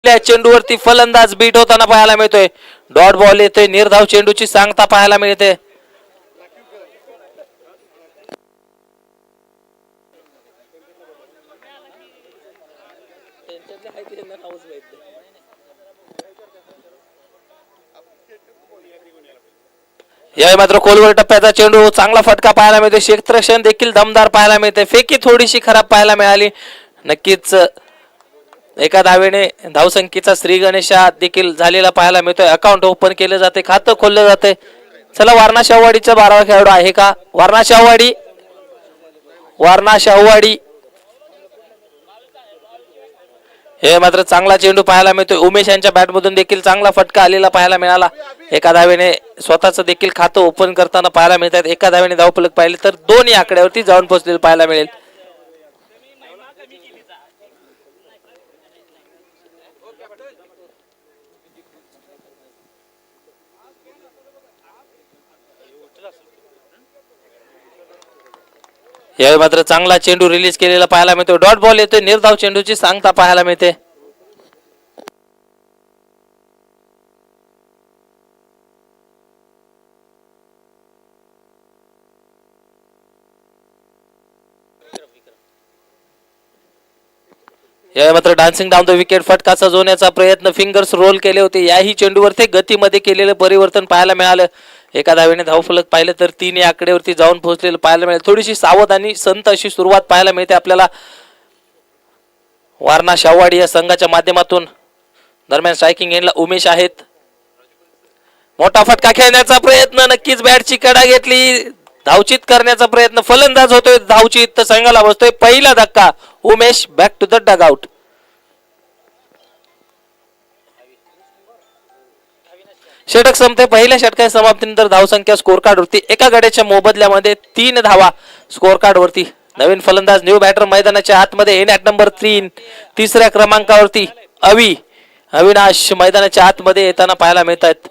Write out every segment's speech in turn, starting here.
चेंडूवरती फलंदाज बीट होताना पाहायला मिळतोय. डॉट बॉल येतोय. निर्धाव चेंडूची सांगता पाहायला मिळते. यावेळी मात्र खोलवर टप्प्याचा चेंडू चांगला फटका पाहायला मिळतो. क्षेत्ररक्षण देखील दमदार पाहायला मिळते. फेकी थोडीशी खराब पाहायला मिळाली. नक्कीच एका धावेने धावसंख्येचा श्री गणेशा देखील झालेला पाहायला मिळतोय. अकाउंट ओपन केले जाते. खातं खोललं जाते. चला वारणा शाहूवाडीचा 12वा खेळाडू आहे का? वारणा शाहूवाडी हे मात्र चांगला चेंडू पाहायला मिळतोय. उमेश यांच्या बॅटमधून देखील चांगला फटका आलेला पाहायला मिळाला. एका धावेने स्वतःच देखील खातं ओपन करताना पाहायला मिळतात. एका धावेने धावफलक पाहिले तर 2 या आकड्यावरती जाऊन पोहोचलेलं पाहायला मिळेल. यावेळी मात्र चांगला चेंडू रिलीज केलेला पाहायला मिळतो. डॉट बॉल येतोय. निर्धाव चेंडूची सांगता पाहायला मिळते. यावेळी मात्र डान्सिंग डाऊन द विकेट फटका सजवण्याचा प्रयत्न. फिंगर्स रोल केले होते. याही चेंडूवर ते गतीमध्ये केलेलं परिवर्तन पाहायला मिळालं. एका धावेने धावफलक पाहिलं तर 3 या आकड्यावरती जाऊन पोहोचलेलं पाहायला मिळेल. थोडीशी सावध आणि संत अशी सुरुवात पाहायला मिळते आपल्याला वारणा शाहूवाडी या संघाच्या माध्यमातून. दरम्यान स्ट्रायकिंग एंडला उमेश आहेत. मोठा फटका खेळण्याचा प्रयत्न. नक्कीच बॅटची कडा घेतली. धावचित करण्याचा प्रयत्न. फलंदाज होतोय धावचित तर संघाला बसतोय पहिला धक्का. Umesh back to the dugout. षटक संपते. पहिल्या षटकाच्या समाप्तीनंतर धावसंख्या स्कोर कार्ड वरती एका गड्याच्या मोबदल्यामध्ये 3 धावा स्कोर कार्ड वरती. नवीन फलंदाज न्यू बॅटर मैदानाच्या आतमध्ये येण्यात नंबर 3 तिसऱ्या क्रमांकावरती अविनाश मैदानाच्या आतमध्ये येताना पाहायला मिळत आहेत.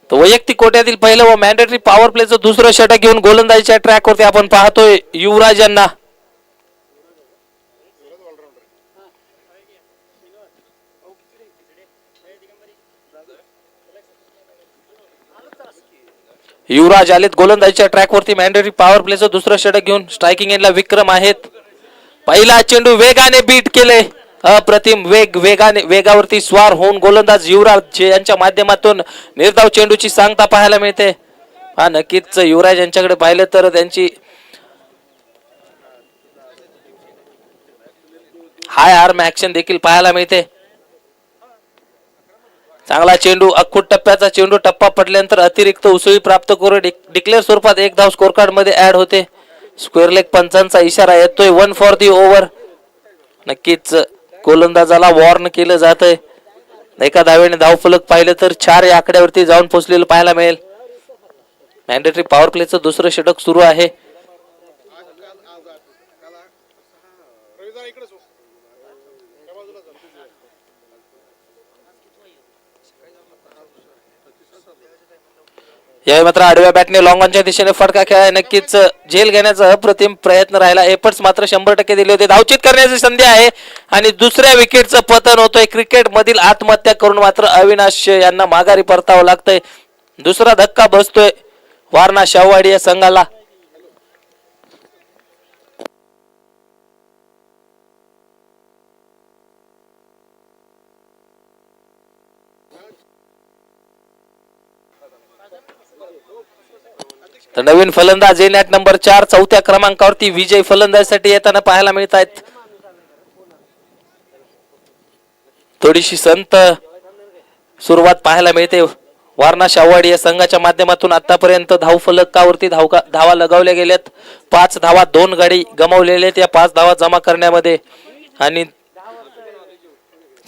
वैयक्तिक कोट्यातील पहिलं व मॅन्डेटरी पॉवर प्लेचं दुसरं षटक घेऊन गोलंदाजीच्या ट्रॅकवरती आपण पाहतोय युवराज यांना. युवराज आलेत गोलंदाजीच्या ट्रॅकवरती. मॅन्डेटरी पॉवर प्लेचं दुसरं षटक घेऊन स्ट्रायकिंग एंडला विक्रम आहेत. पहिला चेंडू वेगाने बीट केले. अप्रतिम वेगावरती स्वार होऊन गोलंदाज युवराज यांच्या माध्यमातून निर्धाव चेंडूची सांगता पाहायला मिळते. नक्कीच युवराज यांच्याकडे पाहिलं तर त्यांची हाय आर्म ऍक्शन देखील पाहायला मिळते. चांगला चेंडू. अख्खूट टप्प्याचा चेंडू. टप्पा पडल्यानंतर अतिरिक्त उसळी प्राप्त करून डिक्लेअर स्वरूपात 1 धाव स्कोर कार्ड मध्ये ऍड होते. स्क्वेअर लेग पंचांचा इशारा येतोय. 1 फॉर दी ओव्हर. नक्कीच गोलंदाजाला वॉर्न केलं जातंय. एका धावेने धावफलक पाहिलं तर 4 या आकड्यावरती जाऊन पोहोचलेलं पाहायला मिळेल. मॅन्डेटरी पॉवर प्लेचं दुसरं षटक सुरू आहे. यावेळी मात्र आडव्या बॅटने लॉंग ऑनच्या दिशेने फटका खेळाय. नक्कीच झेल घेण्याचा अप्रतिम प्रयत्न राहिला. एफर्ट्स मात्र 100% दिले होते. धावचित करण्याची संधी आहे आणि दुसऱ्या विकेटचं पतन होतंय. क्रिकेट मधील आत्महत्या करून मात्र अविनाश यांना माघारी परतावं लागतंय. दुसरा धक्का बसतोय वारणा शाहूवाडी या संघाला. तर नवीन फलंदाज येण्यात नंबर 4 चौथ्या क्रमांकावरती विजय फलंदाजीसाठी येताना पाहायला मिळत आहेत. थोडीशी संत सुरुवात पाहायला मिळते. वारणा शाहूवाडी या संघाच्या माध्यमातून आतापर्यंत धावफलकावरती धावा लगावल्या गेल्यात. 5 धावा 2 गडी गमावलेले आहेत या 5 धावा जमा करण्यामध्ये. आणि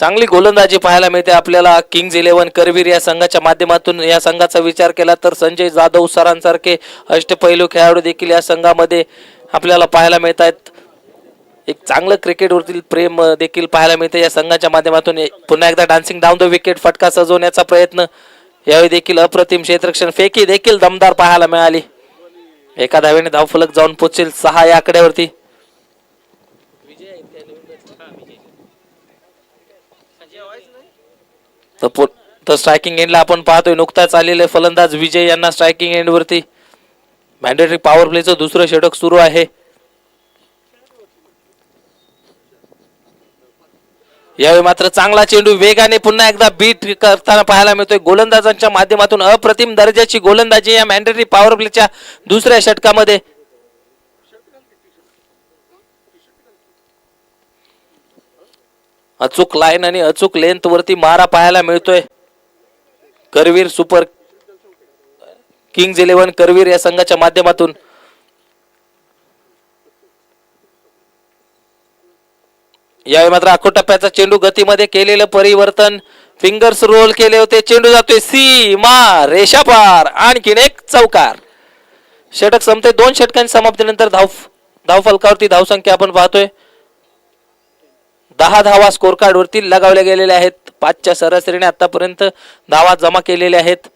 चांगली गोलंदाजी पाहायला मिळते आपल्याला किंग्ज 11 करवीर या संघाच्या माध्यमातून. या संघाचा विचार केला तर संजय जाधव सरांसारखे अष्टपैलू खेळाडू देखील या संघामध्ये आपल्याला पाहायला मिळत आहेत. एक चांगलं क्रिकेटवरतील प्रेम देखील पाहायला मिळते या संघाच्या माध्यमातून. पुन्हा एकदा डान्सिंग डाऊन द विकेट फटका सजवण्याचा प्रयत्न. यावेळी देखील अप्रतिम क्षेत्ररक्षण, फेकी देखील दमदार पाहायला मिळाली. एका धावेने धावफलक जाऊन पोहोचेल 6 या आकड्यावरती. तर स्ट्रायकिंग एंडला आपण पाहतोय नुकताच आलेले फलंदाज विजय यांना स्ट्रायकिंग एंड वरती. मॅन्डेटरी पॉवर प्लेचं दुसरं षटक सुरू आहे. यावेळी मात्र चांगला चेंडू वेगाने पुन्हा एकदा बीट करताना पाहायला मिळतोय. गोलंदाजांच्या माध्यमातून अप्रतिम दर्जाची गोलंदाजी या मॅन्डेटरी पॉवर प्लेच्या दुसऱ्या षटकामध्ये. अचूक लाईन आणि अचूक लेंथ वरती मारा पाहायला मिळतोय. करवीर सुपर किंग्ज 11 करवीर या संघाच्या माध्यमातून. यावेळी मात्र आखो टप्प्याचा चेंडू गतीमध्ये केलेलं परिवर्तन. फिंगर्स रोल केले होते. चेंडू जातोय सीमा रेषा पार. आणखीन एक चौकार. षटक संपते. 2 षटकांच्या समाप्तीनंतर धावफलकावरती धावसंख्या आपण पाहतोय 10 धावा स्कोर कार्ड वरती लगावल्या गेलेल्या आहेत. 5च्या सरासरीने आतापर्यंत धावा जमा केलेल्या आहेत.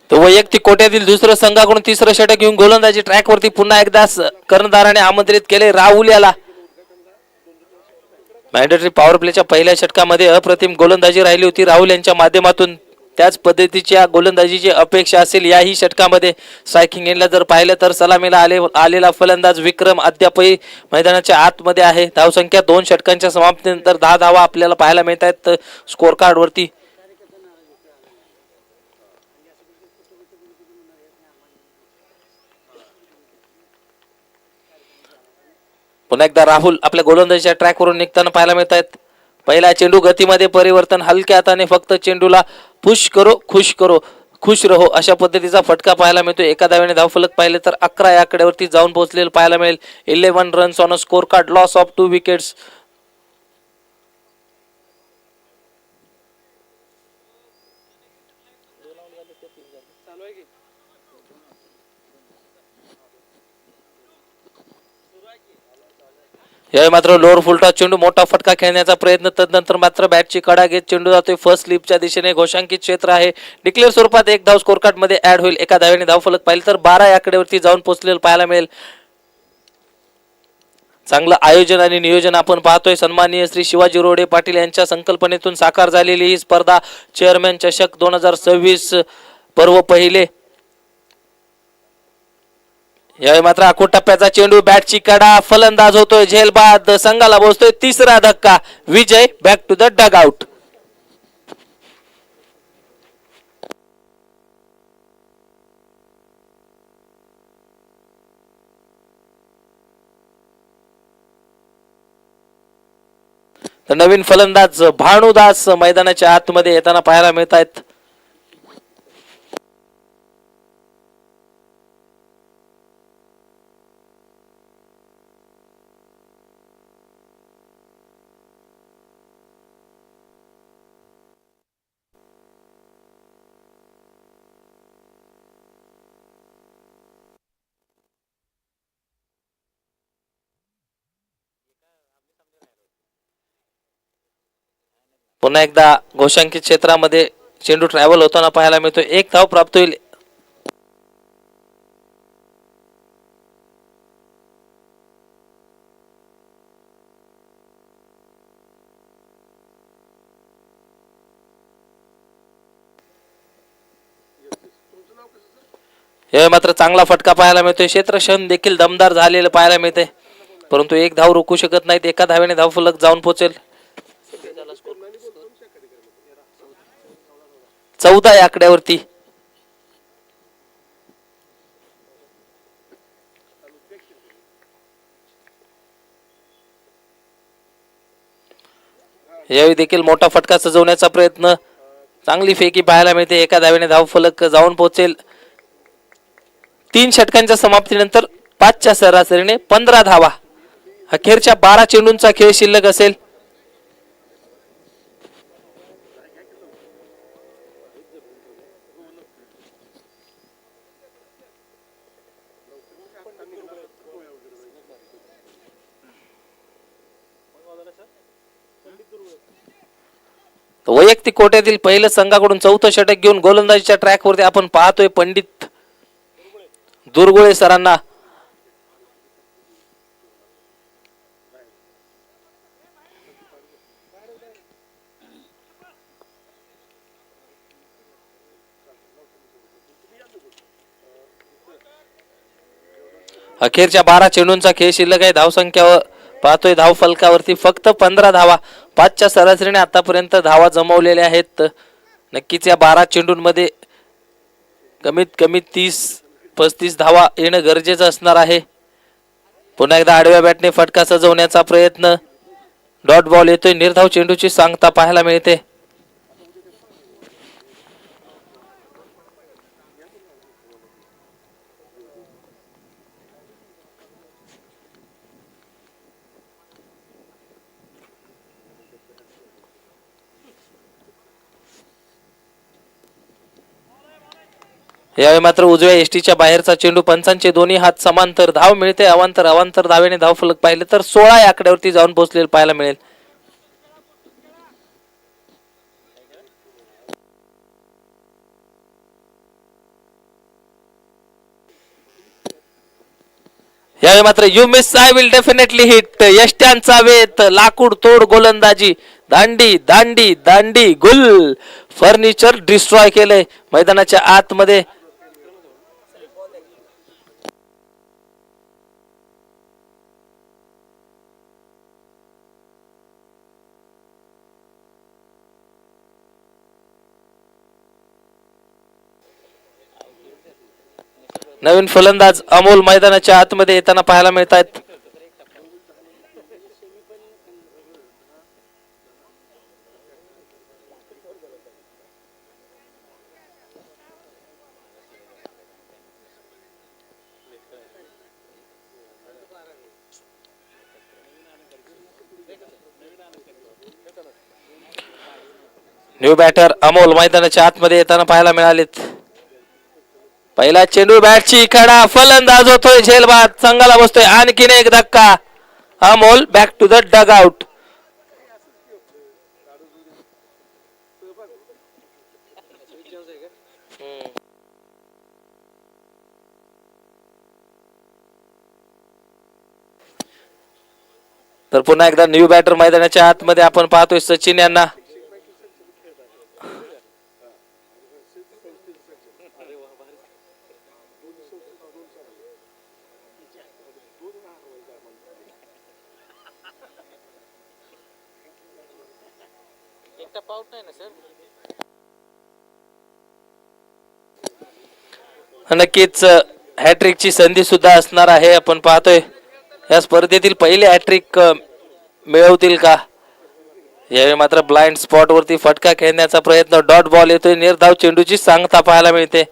तो वैयक्तिक कोट्यातील दुसरं संघाकडून तिसरं षटक घेऊन गोलंदाजी ट्रॅक वरती पुन्हा एकदा कर्णधाराने आमंत्रित केले राहुल याला. मॅन्डेटरी पॉवर प्लेच्या पहिल्या षटकामध्ये अप्रतिम गोलंदाजी राहिली होती राहुल यांच्या माध्यमातून. त्याच पद्धतीच्या गोलंदाजीची अपेक्षा असेल याही षटकामध्ये. स्ट्रायकिंग एंडला जर पाहिलं तर सलामीला आलेला फलंदाज विक्रम अद्यापही मैदानाच्या आतमध्ये आहे. धावसंख्या 2 षटकांच्या समाप्तीनंतर 10 धावा आपल्याला पाहायला मिळत आहेत स्कोर कार्ड वरती. पुन्हा एकदा राहुल आपल्या गोलंदाजीच्या ट्रॅक वरून निघताना पाहायला मिळत आहेत. पहिला चेंडू गतीमध्ये परिवर्तन. हलक्या हाताने फक्त चेंडूला पुश करो खुश करो खुश रहो अशा पद्धतीचा फटका पाहायला मिळतो. एका धावेने धावफलक पाहिले तर 11 या आकड्यावरती जाऊन पोहोचलेलं पाहायला मिळेल. 11 runs on a score card, loss of 2 wickets. यावेळी मात्र लोअर फुलटॉस चेंडू मोठा फटका खेळण्याचा प्रयत्न. तदनंतर मात्र बॅटची कडा घेत चेंडू जातोय फर्स्ट स्लिपच्या दिशेने. घोषांकित क्षेत्र आहे. डिक्लेअर स्वरूपात 1 धाव स्कोर कार्ड मध्ये ऍड होईल. एका धावेने धावफलक पाहिलं तर 12 या आकड्यावरती जाऊन पोहोचलेलं पाहायला मिळेल. चांगलं आयोजन आणि नियोजन आपण पाहतोय. सन्माननीय श्री शिवाजी रोडे पाटील यांच्या संकल्पनेतून साकार झालेली ही स्पर्धा चेअरमॅन चषक 2026 पर्व पहिले. यावेळी मात्र आखो टप्प्याचा चेंडू, बॅटची कडा, फलंदाज होतोय झेलबाद, संघाला बसतोय तिसरा धक्का. Vijay back to the dugout. नवीन फलंदाज भानुदास मैदानाच्या आतमध्ये येताना पाहायला मिळत आहेत. पुन्हा एकदा घोषांकित क्षेत्रामध्ये चेंडू ट्रॅव्हल होताना पाहायला मिळतो. 1 धाव प्राप्त होईल. हे मात्र चांगला फटका पाहायला मिळतोय. क्षेत्ररक्षण देखील दमदार झालेलं पाहायला मिळते, परंतु एक धाव रोखू शकत नाहीत. एका धावेने धाव फलक जाऊन पोहोचेल. 14 या आकड्यावरती. यावेळी देखील मोठा फटका सजवण्याचा प्रयत्न. चांगली फेकी पाहायला मिळते. एका धावेने धाव फलक जाऊन पोहोचेल. 3 षटकांच्या समाप्तीनंतर 5च्या सरासरीने 15 धावा. अखेरच्या 12 चेंडूंचा खेळ शिल्लक असेल. वैयक्तिक कोट्यातील पहिलं संघाकडून 4थं षटक घेऊन गोलंदाजीच्या ट्रॅकवरती आपण पाहतोय पंडित दुर्गुळे सरांना. अखेरच्या 12 चेंडूंचा खेळ शिल्लक आहे. धावसंख्या पाहतोय धाव फलकावरती फक्त 15 धावा. 5च्या सरासरीने आतापर्यंत धावा जमवलेल्या आहेत. नक्कीच या 12 चेंडूंमध्ये कमीत कमी 30-35 धावा येणं गरजेचं असणार आहे. पुन्हा एकदा आडव्या बॅटने फटका सजवण्याचा प्रयत्न. डॉट बॉल येतोय. निर्धाव चेंडूची सांगता पाहायला मिळते. यावेळी मात्र उजव्या एसटीच्या बाहेरचा चेंडू. पंचांचे दोन्ही हात समांतर. धाव मिळते. अवांतर धावेने धाव फलक पाहिले तर 16 या आकड्यावरती जाऊन पोहोचलेलं पाहायला मिळेल. यावेळी मात्र you miss I will definitely hit. यष्ट्यांचा वेत. लाकूड तोड गोलंदाजी. दांडी दांडी दांडी गुल. फर्निचर डिस्ट्रॉय केलंय मैदानाच्या आतमध्ये. नवीन फलंदाज अमोल मैदानाच्या आतमध्ये येताना पाहायला मिळत आहेत. न्यू बॅटर अमोल मैदानाच्या आतमध्ये येताना पाहायला मिळालेत. पहिला चेंडू बॅटची कडा. फलंदाज होतोय झेलबाद. संघाला बसतोय आणखीन एक धक्का. Amol back to the dugout. तर पुन्हा एकदा न्यू बॅटर मैदानाच्या आतमध्ये आपण पाहतोय सचिन यांना. नक्कीच हॅट्रिकची संधी सुद्धा असणार आहे. आपण पाहतोय या स्पर्धेतील पहिले हॅट्रिक मिळवतील का. यावेळी मात्र ब्लाइंड स्पॉट वरती फटका खेळण्याचा प्रयत्न. डॉट बॉल येतोय. निर्धाव चेंडूची सांगता पाहायला मिळते.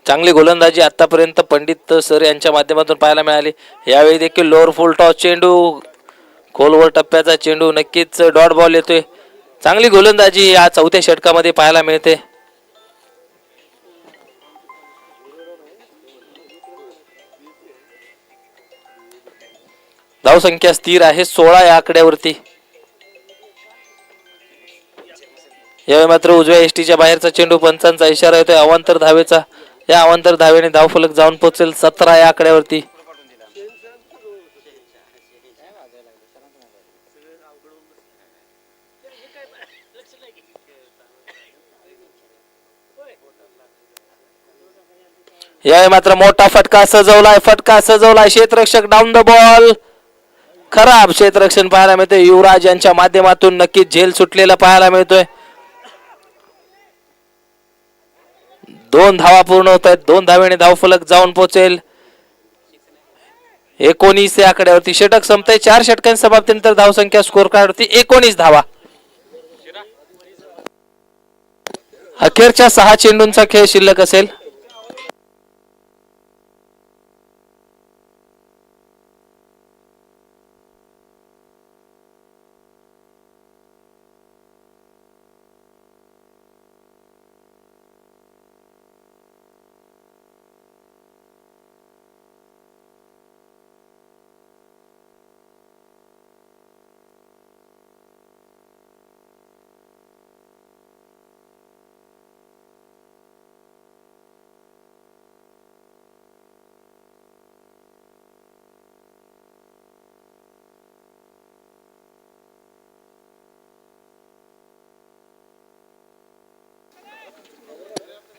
चांगली गोलंदाजी आतापर्यंत पंडित सर यांच्या माध्यमातून पाहायला मिळाली. यावेळी देखील लोअर फुल टॉस चेंडू. खोलवर टप्प्याचा चेंडू. नक्कीच डॉट बॉल येतोय. चांगली गोलंदाजी या 4थ्या षटकामध्ये पाहायला मिळते. धावसंख्या स्थिर आहे 16 या आकड्यावरती. यावेळी मात्र उजव्या एसटीच्या बाहेरचा चेंडू. पंचांचा इशारा येतोय अवांतर धावेचा. या अवांतर धावेने धावफलक जाऊन पोहोचेल 17 या आकड्यावरती. यावेळी मात्र मोठा फटका सजवलाय क्षेत्ररक्षक डाऊन द बॉल. खराब क्षेत्ररक्षण पाहायला मिळतोय. युवराज यांच्या माध्यमातून नक्कीच झेल सुटलेला पाहायला मिळतोय. 2 धावा पूर्ण होत आहेत. 2 धावेने धावफलक जाऊन पोहोचेल 19 या आकड्यावरती. षटक संपतंय. 4 षटकांच्या समाप्तीनंतर धावसंख्या स्कोर कार्डवरती 19 धावा. अखेरच्या 6 चेंडूंचा खेळ शिल्लक असेल.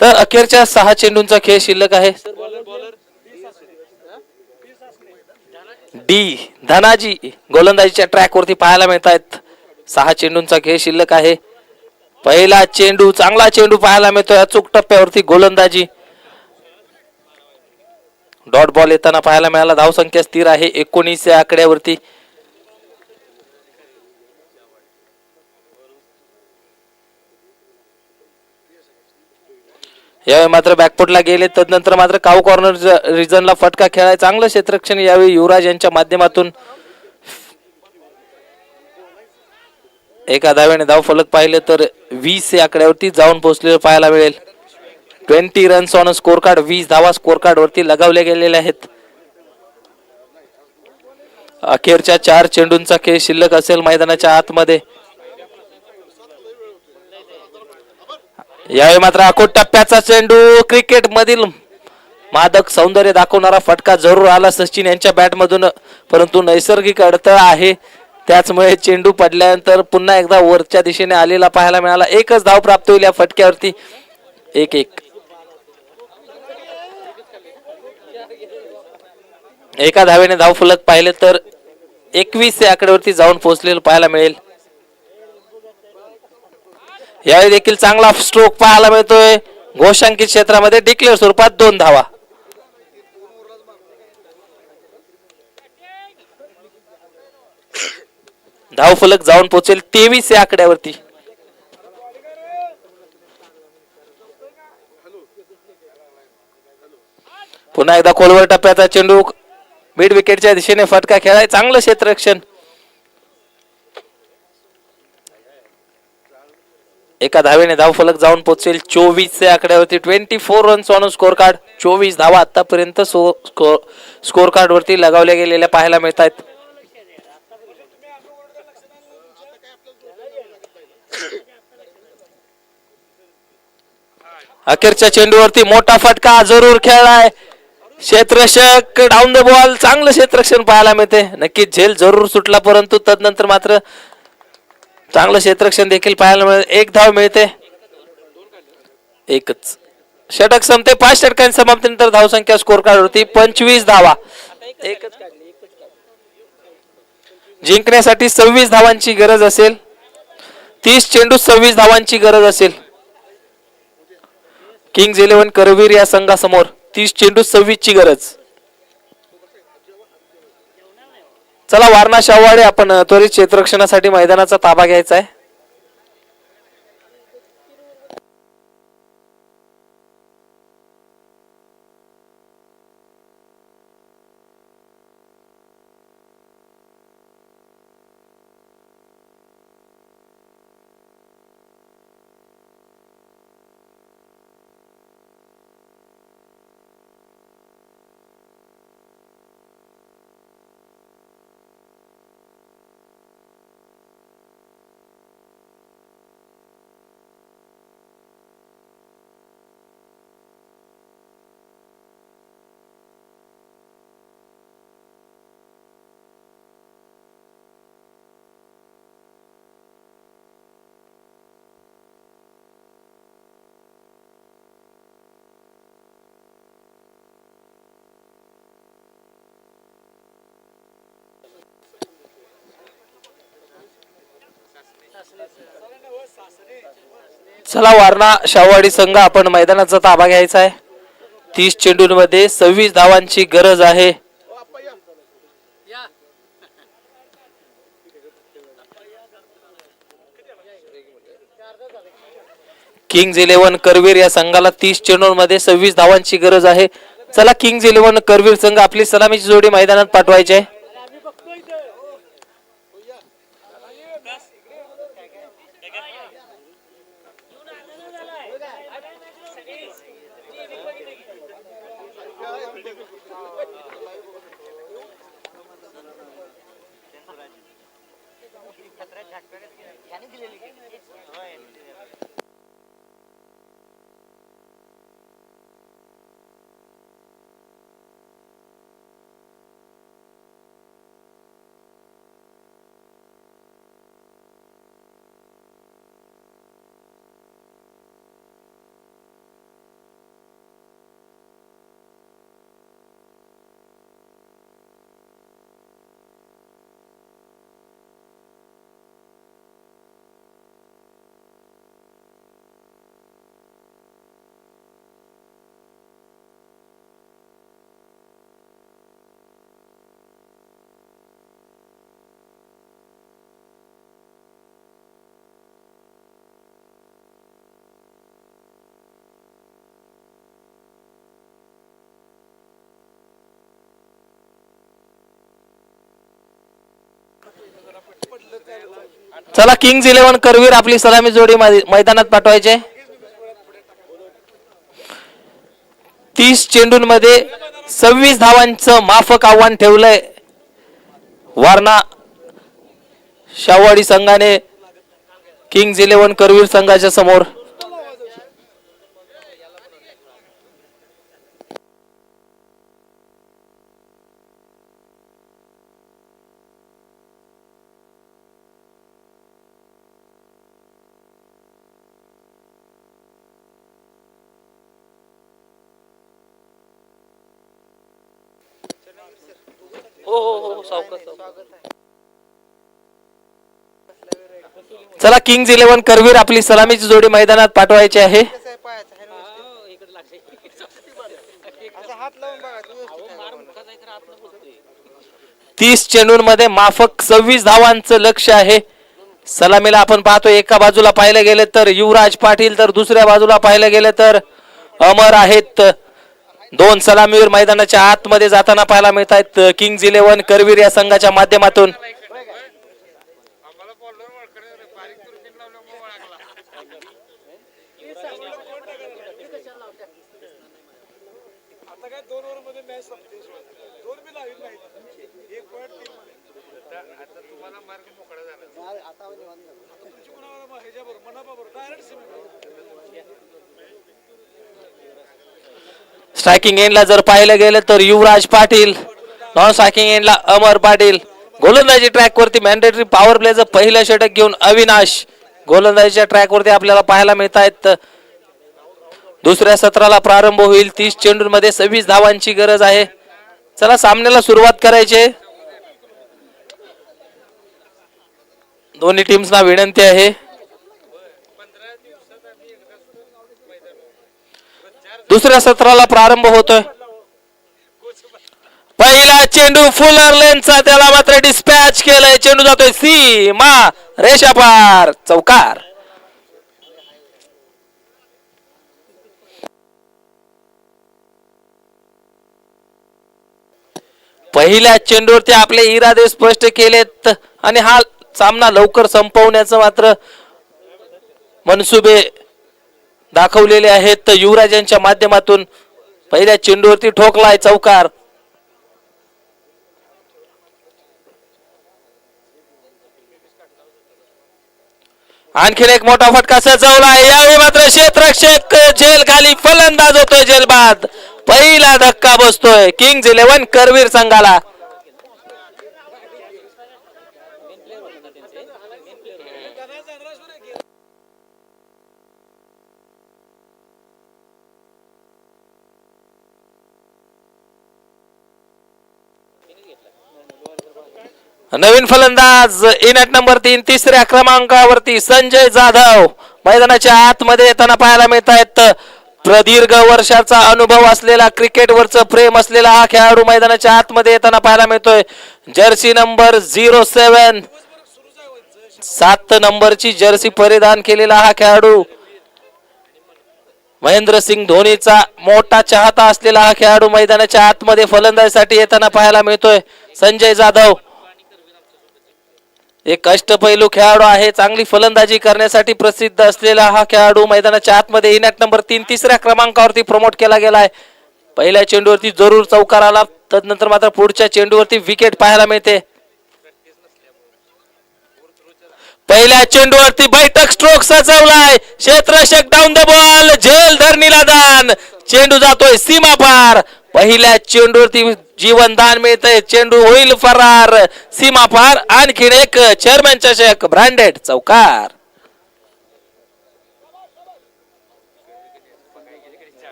तर अखेरच्या 6 चेंडूंचा खेळ शिल्लक आहे. डी धनाजी गोलंदाजीच्या ट्रॅक वरती पाहायला मिळत आहेत. 6 चेंडूंचा खेळ शिल्लक आहे. पहिला चेंडू चांगला चेंडू पाहायला मिळतोय. अचूक टप्प्यावरती गोलंदाजी. डॉट बॉल येताना पाहायला मिळाला. धावसंख्या स्थिर आहे 19 या आकड्यावरती. यावेळी मात्र बॅकफुटला गेले. तदनंतर मात्र काऊ कॉर्नर रिजनला फटका खेळाय. चांगलं क्षेत्ररक्षण यावेळी युवराज यांच्या माध्यमातून. एका धावेने धावफलक पाहिले तर 20 या आकड्यावरती जाऊन पोहोचलेलं पाहायला मिळेल. 20 रन्स ऑन स्कोर कार्ड. 20 धावा स्कोर कार्ड वरती लगावल्या गेलेल्या आहेत. अखेरच्या 4 चेंडूंचा खेळ शिल्लक असेल मैदानाच्या आतमध्ये. यावेळी मात्र अकोट टप्प्याचा चेंडू. क्रिकेट मधील मादक सौंदर्य दाखवणारा फटका जरूर आला सचिन यांच्या बॅट मधून, परंतु नैसर्गिक अडथळा आहे. त्याचमुळे चेंडू पडल्यानंतर पुन्हा एकदा वरच्या दिशेने आलेला पाहायला मिळाला. एकच धाव प्राप्त होईल या फटक्यावरती. 1-1. एका धावेने धावफलक पाहिले तर 21 या आकड्यावरती जाऊन पोहोचलेलं पाहायला मिळेल. यावेळी देखील चांगला स्ट्रोक पाहायला मिळतोय. घोषांकित क्षेत्रामध्ये डिक्लेअर स्वरूपात 2 धावा. धावफलक जाऊन पोहोचेल 23 या आकड्यावरती. पुन्हा एकदा खोलवर टप्प्याचा चेंडू. मिड विकेटच्या दिशेने फटका खेळाय. चांगलं क्षेत्ररक्षण. एका धावेने धावफलक जाऊन पोहोचेल 24 या आकड्यावरती. 24 रन्स ऑन स्कोर कार्ड. 24 धावा आतापर्यंत स्कोर कार्ड वरती लगावल्या गेलेल्या पाहायला मिळत आहेत. अखेरच्या चेंडूवरती मोठा फटका जरूर खेळलाय. क्षेत्ररक्षक डाऊन द बॉल. चांगलं क्षेत्ररक्षण पाहायला मिळते. नक्कीच झेल जरूर सुटला, परंतु तदनंतर मात्र चांगलं क्षेत्ररक्षण देखील पाहायला मिळेल. 1 धाव मिळते. एकच षटक संपते. 5 षटकांच्या समाप्तीनंतर धावसंख्या स्कोर कार्डवरती 25 धावा. जिंकण्यासाठी 26 धावांची गरज असेल. 30 चेंडू 26 धावांची गरज असेल. किंग्ज 11 करवीर या संघासमोर 30 चेंडू 26 ची गरज. चला वारणा शाहवाडे, आपण त्वरित क्षेत्ररक्षणासाठी मैदानाचा ताबा घ्यायचा आहे. चला वारणा शाहूवाडी संघ आपण मैदानाचा ताबा घ्यायचा आहे. 30 चेंडूंमध्ये 26 धावांची गरज आहे. किंग्ज 11 करवीर या संघाला 30 चेंडूंमध्ये 26 धावांची गरज आहे. चला किंग्ज 11 करवीर संघ आपली सलामीची जोडी मैदानात पाठवायची आहे. चला किंग्ज 11 करवीर आपली सलामी जोडी मैदानात पाठवायचे. 30 चेंडूंमध्ये 26 धावांचं माफक आव्हान ठेवलंय वारणा शाहूवाडी संघाने किंग्ज 11 करवीर संघाच्या समोर. चला किंग्ज 11 करवीर आपली सलामीची जोडी मैदानात पाठवायची आहे. 30 चेंडूंमध्ये माफक 26 धावांचं लक्ष आहे. सलामीला आपण पाहतो एका बाजूला पाहिलं गेलं तर युवराज पाटील, तर दुसऱ्या बाजूला पाहिलं गेलं तर अमर आहेत. दोन सलामीवर मैदानाच्या आतमध्ये जाताना पाहायला मिळत आहेत किंग्ज 11 करवीर या संघाच्या माध्यमातून. स्ट्रायकिंग एंडला जर पाहिलं गेलं तर युवराज पाटील, नॉन स्ट्रायकिंग एंडला अमर पाटील. गोलंदाजी ट्रॅक वरती मॅन्डेटरी पॉवर प्लेचं पहिलं षटक घेऊन अविनाश गोलंदाजीच्या ट्रॅक वरती आपल्याला पाहायला मिळत आहेत. दुसऱ्या सत्राला प्रारंभ होईल. 30 चेंडूंमध्ये 26 धावांची गरज आहे. चला सामन्याला सुरुवात करायची. दोन्ही टीम्सना विनंती आहे. दुसऱ्या सत्राला प्रारंभ होतोय. पहिला चेंडू फुलर लेनचा, त्याला मात्र डिस्पॅच केलाय. चेंडू जातोय सीमा रेषा पार, चौकार. पहिल्या चेंडूवरती आपले इरादे स्पष्ट केलेत आणि हा सामना लवकर संपवण्याचं मात्र मनसुबे दाखवलेले आहेत. युवराज यांच्या माध्यमातून पहिल्या चेंडूवरती ठोकलाय, चौकार. आणखीन एक मोठा फटका सजवलाय. यावेळी मात्र क्षेत्ररक्षक झेल खाली, फलंदाज होतोय झेलबाद. पहिला धक्का बसतोय किंग्ज 11 करवीर संघाला. नवीन फलंदाज इन ॲट नंबर 3 तिसऱ्या क्रमांकावरती संजय जाधव मैदानाच्या आतमध्ये येताना पाहायला मिळत आहेत. प्रदीर्घ वर्षाचा अनुभव असलेला क्रिकेटवरचं प्रेम असलेला हा खेळाडू मैदानाच्या आतमध्ये येताना पाहायला मिळतोय. जर्सी नंबर 07 7 नंबरची जर्सी परिधान केलेला हा खेळाडू महेंद्रसिंग धोनीचा मोठा चाहता असलेला हा खेळाडू मैदानाच्या आतमध्ये फलंदाजीसाठी येताना पाहायला मिळतोय. संजय जाधव एक अष्टपैलू खेळाडू आहे. चांगली फलंदाजी करण्यासाठी प्रसिद्ध असलेला हा खेळाडू मैदानाच्या आतमध्ये इन ॲट नंबर 3 तिसऱ्या क्रमांकावरती प्रमोट केला गेलाय. पहिल्या चेंडूवरती जरूर चौकार आला, तदनंतर मात्र पुढच्या चेंडूवरती विकेट पाहायला मिळते. पहिल्या चेंडूवरती बैठक स्ट्रोक सजवलाय. क्षेत्ररक्षक डाऊन द बॉल, झेल धरणीला दान, चेंडू जातोय सीमा पार. पहिल्या चेंडूवरती जीवनदान मिळतंय, चेंडू होईल फरार सीमा पार. आणखीन एक चेअरमॅन चषक ब्रँडेड चौकार.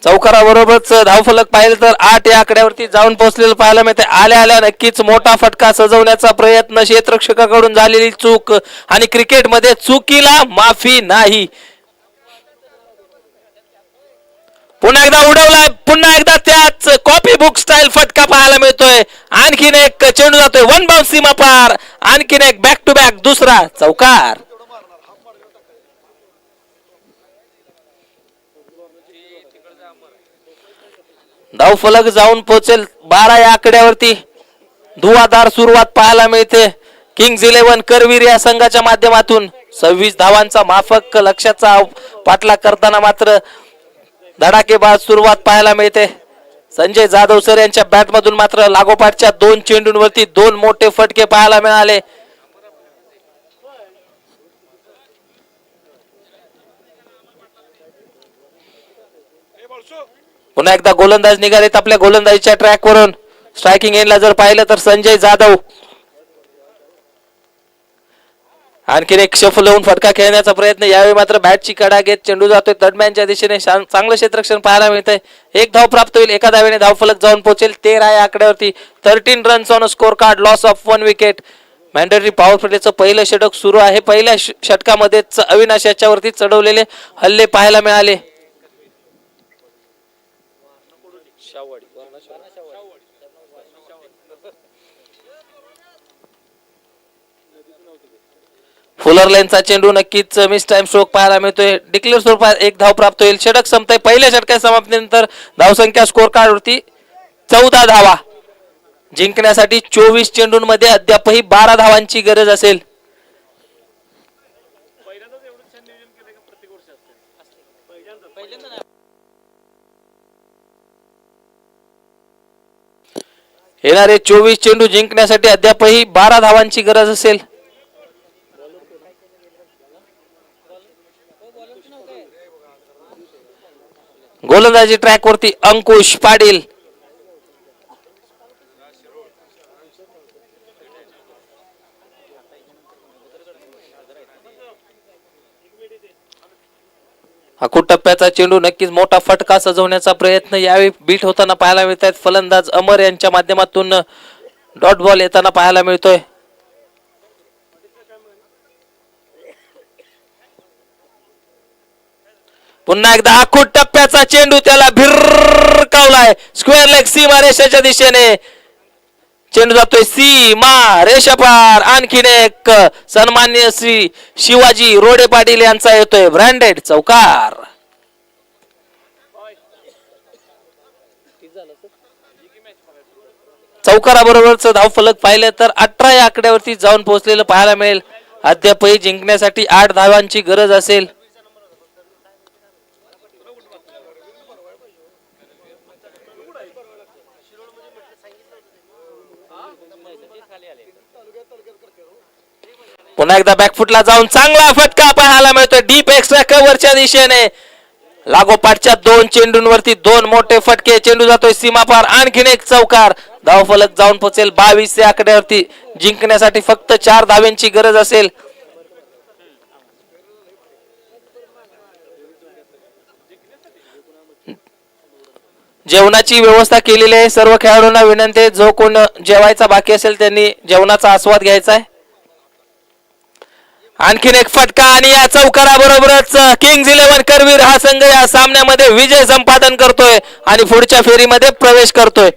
चौकाराबरोबरच धावफलक पाहिलं तर 8 या आकड्यावरती जाऊन पोहोचलेलं पाहायला मिळते. आल्या आल्या नक्कीच मोठा फटका सजवण्याचा प्रयत्न, क्षेत्ररक्षकाकडून झालेली चूक आणि क्रिकेटमध्ये चुकीला माफी नाही. पुन्हा एकदा उडवलाय, पुन्हा एकदा त्याच कॉपी बुक स्टाईल फटका पाहायला मिळतोय. आणखीन एक चेंडू जातोय वन बाउंस सीमा पार. आणखीन एक बॅक टू बॅक दुसरा चौकार. धावफलक जाऊन पोहोचेल 12 या आकड्यावरती. धुवाधार सुरुवात पाहायला मिळते किंग्ज 11 करवीर या संघाच्या माध्यमातून. 26 धावांचा माफक लक्ष्याचा पाठलाग करताना मात्र धडाकेबाज सुरुवात पाहायला मिळते. संजय जाधव सर यांच्या बॅटमधून मात्र लागोपाठच्या 2 चेंडूंवरती 2 मोठे फटके पाहायला मिळाले. पुन्हा एकदा गोलंदाज निघालेत आपल्या गोलंदाजीच्या ट्रॅकवरून. स्ट्रायकिंग एंडला जर पाहिलं तर संजय जाधव. आणखीन एक शफल होऊन फटका खेळण्याचा प्रयत्न. यावेळी मात्र बॅटची कडा घेत चेंडू जातोय दरम्यानच्या दिशेने. चांगलं क्षेत्ररक्षण पाहायला मिळतंय. एक धाव प्राप्त होईल, एका धावेने धावफलक जाऊन पोहोचेल 13 या आकड्यावरती. 13 runs on score card, loss of 1 wicket. Mandatory power प्लेचं पहिलं षटक सुरू आहे. पहिल्या षटकामध्येच अविनाश याच्यावरती चढवलेले हल्ले पाहायला मिळाले. फुलर लाईनचा चेंडू नक्कीच मिस टाइम स्ट्रोक पाहायला मिळतोय. डिक्लेअर स्वरूपात एक धाव प्राप्त होईल. षटक संपतंय. पहिल्या षटका समाप्तीनंतर धावसंख्या स्कोर कार्डवरती 14 धावा. जिंकण्यासाठी 24 चेंडूंमध्ये अद्यापही 12 धावांची गरज असेल. येणारे 24 चेंडू जिंकण्यासाठी अद्यापही 12 धावांची गरज असेल. गोलंदाजी ट्रॅकवरती अंकुश पाटील. हाकूट टप्प्याचा चेंडू नक्कीच मोठा फटका सजवण्याचा प्रयत्न यावेळी बीट होताना पाहायला मिळत आहेत. फलंदाज अमर यांच्या माध्यमातून डॉट बॉल येताना पाहायला मिळतोय. पुन्हा एकदा आखूट टप्प्याचा चेंडू त्याला भिरकावलाय. स्क्वेअर लेग सीमा रेषेच्या दिशेने चेंडू जातोय सीमा रेषापार. आणखीन एक सन्मान्य श्री शिवाजी रोडे पाटील यांचा येतोय ब्रँडेड चौकार. चौकाराबरोबरच धावफलक पाहिलं तर 18 या आकड्यावरती जाऊन पोहोचलेलं पाहायला मिळेल. अद्यापही जिंकण्यासाठी 8 धावांची गरज असेल. पुन्हा एकदा बॅकफुटला जाऊन चांगला फटका पाहायला मिळतोय डीप एक्स्ट्रा कव्हरच्या दिशेने. लागोपाठच्या 2 चेंडूंवरती 2 मोठे फटके. चेंडू जातोय सीमापार. आणखीन एक चौकार. धावफलक जाऊन पोहोचेल 22 या आकड्यावरती. जिंकण्यासाठी फक्त 4 धावांची गरज असेल. जेवणाची व्यवस्था केलेली आहे. सर्व खेळाडूंना विनंती आहे, जो कोण जेवायचा बाकी असेल त्यांनी जेवणाचा आस्वाद घ्यायचा आहे. आणखीन एक फटका आणि या चौकाराबरोबरच किंग्ज 11 करवीर हा संघ या सामन्यामध्ये विजय संपादन करतोय आणि पुढच्या फेरीमध्ये प्रवेश करतोय.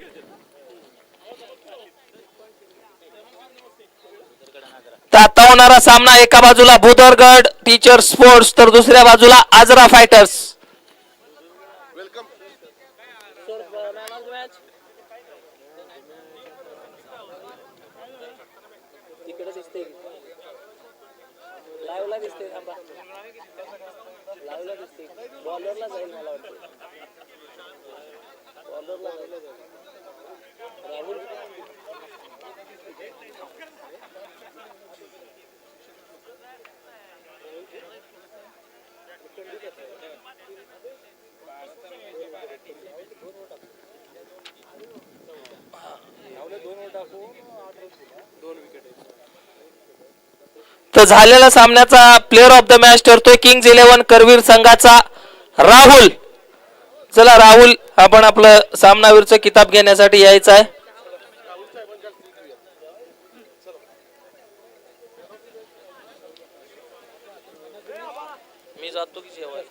आता होणारा सामना एका बाजूला भुदरगड टीचर स्पोर्ट्स तर दुसऱ्या बाजूला आजरा फायटर्स. तर झालेल्या सामन्याचा प्लेअर ऑफ द मॅच ठरतोय किंग्ज 11 करवीर संघाचा राहुल. चला राहुल, आपण आपलं सामनावीरचं किताब घेण्यासाठी यायचं आहे. मी जातो की जेवायला.